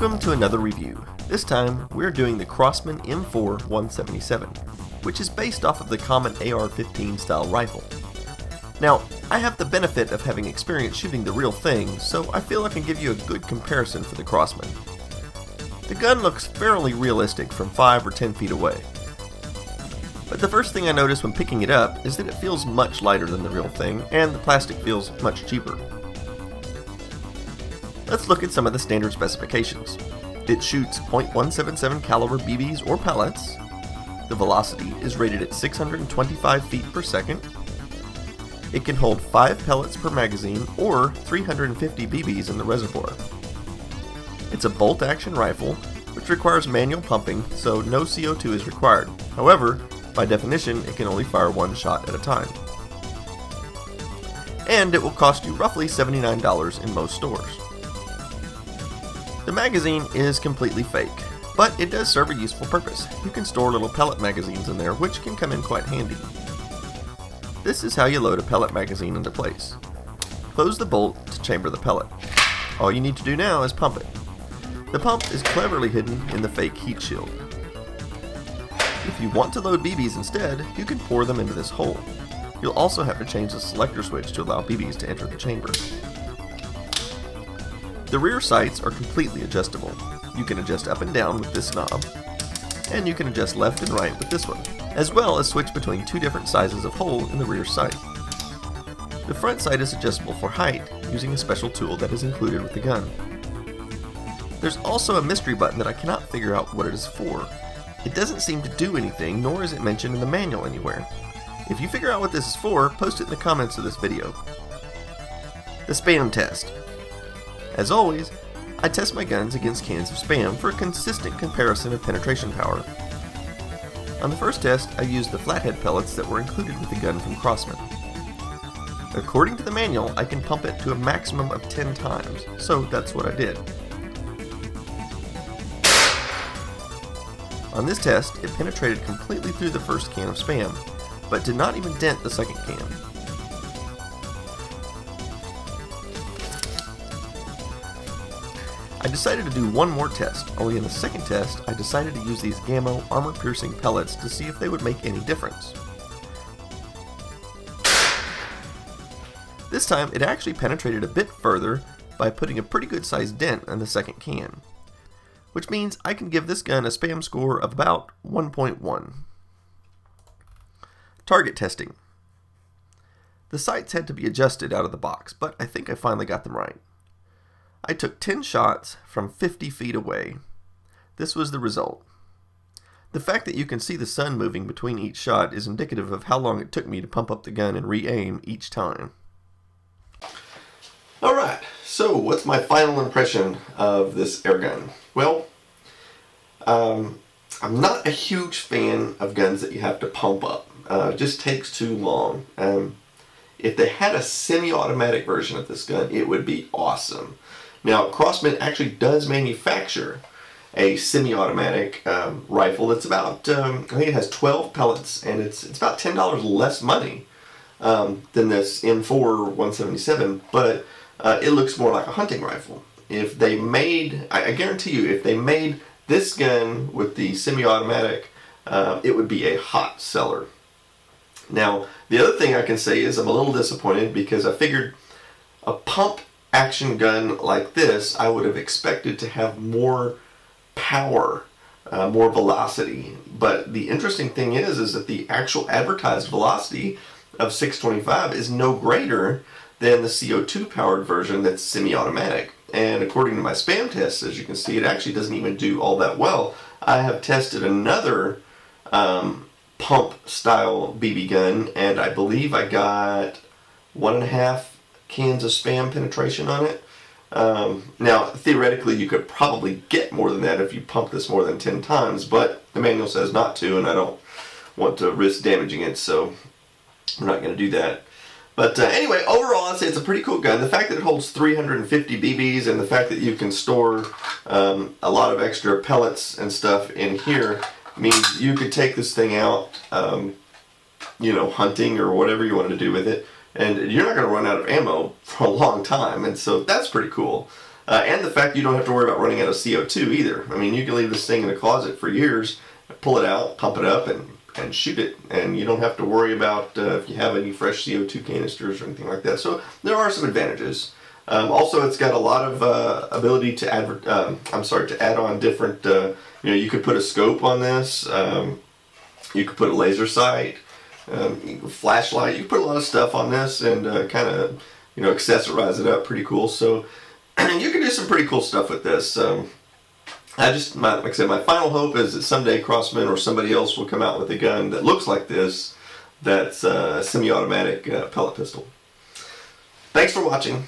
Welcome to another review. This time, we're doing the Crossman M4-177, which is based off of the common AR-15 style rifle. Now, I have the benefit of having experience shooting the real thing, so I feel I can give you a good comparison for the Crossman. The gun looks fairly realistic from 5 or 10 feet away. But the first thing I noticed when picking it up is that it feels much lighter than the real thing, and the plastic feels much cheaper. Let's look at some of the standard specifications. It shoots .177 caliber BBs or pellets. The velocity is rated at 625 feet per second. It can hold 5 pellets per magazine or 350 BBs in the reservoir. It's a bolt-action rifle, which requires manual pumping, so no CO2 is required. However, by definition, it can only fire one shot at a time. And it will cost you roughly $79 in most stores. The magazine is completely fake, but it does serve a useful purpose. You can store little pellet magazines in there, which can come in quite handy. This is how you load a pellet magazine into place. Close the bolt to chamber the pellet. All you need to do now is pump it. The pump is cleverly hidden in the fake heat shield. If you want to load BBs instead, you can pour them into this hole. You'll also have to change the selector switch to allow BBs to enter the chamber. The rear sights are completely adjustable. You can adjust up and down with this knob, and you can adjust left and right with this one, as well as switch between two different sizes of hole in the rear sight. The front sight is adjustable for height using a special tool that is included with the gun. There's also a mystery button that I cannot figure out what it is for. It doesn't seem to do anything, nor is it mentioned in the manual anywhere. If you figure out what this is for, post it in the comments of this video. The spam test. As always, I test my guns against cans of spam for a consistent comparison of penetration power. On the first test, I used the flathead pellets that were included with the gun from Crossman. According to the manual, I can pump it to a maximum of 10 times, so that's what I did. On this test, it penetrated completely through the first can of spam, but did not even dent the second can. I decided to do one more test, only in the second test I decided to use these Gammo armor-piercing pellets to see if they would make any difference. This time it actually penetrated a bit further by putting a pretty good sized dent in the second can, which means I can give this gun a spam score of about 1.1. Target testing. The sights had to be adjusted out of the box, but I think I finally got them right. I took 10 shots from 50 feet away. This was the result. The fact that you can see the sun moving between each shot is indicative of how long it took me to pump up the gun and re-aim each time. Alright, so what's my final impression of this airgun? Well, I'm not a huge fan of guns that you have to pump up. It just takes too long. If they had a semi-automatic version of this gun, it would be awesome. Now, Crossman actually does manufacture a semi-automatic rifle that's about, I think it has 12 pellets, and it's about $10 less money than this M4-177, but it looks more like a hunting rifle. If they made, I guarantee you, if they made this gun with the semi-automatic, it would be a hot seller. Now, the other thing I can say is I'm a little disappointed because I figured a pump action gun like this, I would have expected to have more power, more velocity. But the interesting thing is that the actual advertised velocity of 625 is no greater than the CO2 powered version that's semi-automatic. And according to my spam tests, as you can see, it actually doesn't even do all that well. I have tested another pump style BB gun, and I believe I got 1.5 cans of spam penetration on it. Now, theoretically, you could probably get more than that if you pump this more than 10 times, but the manual says not to, and I don't want to risk damaging it, so we're not going to do that. But anyway, overall, I'd say it's a pretty cool gun. The fact that it holds 350 BBs and the fact that you can store a lot of extra pellets and stuff in here means you could take this thing out, hunting or whatever you wanted to do with it, and you're not going to run out of ammo for a long time, and so that's pretty cool. And the fact you don't have to worry about running out of CO2 either. I mean, you can leave this thing in a closet for years, pull it out, pump it up, and shoot it. And you don't have to worry about if you have any fresh CO2 canisters or anything like that. So there are some advantages. Also, it's got a lot of ability to add on different. You could put a scope on this. You could put a laser sight, flashlight. You could put a lot of stuff on this and kind of accessorize it up pretty cool. So you can do some pretty cool stuff with this. Like I said, my final hope is that someday Crossman or somebody else will come out with a gun that looks like this, that's a semi-automatic pellet pistol. Thanks for watching.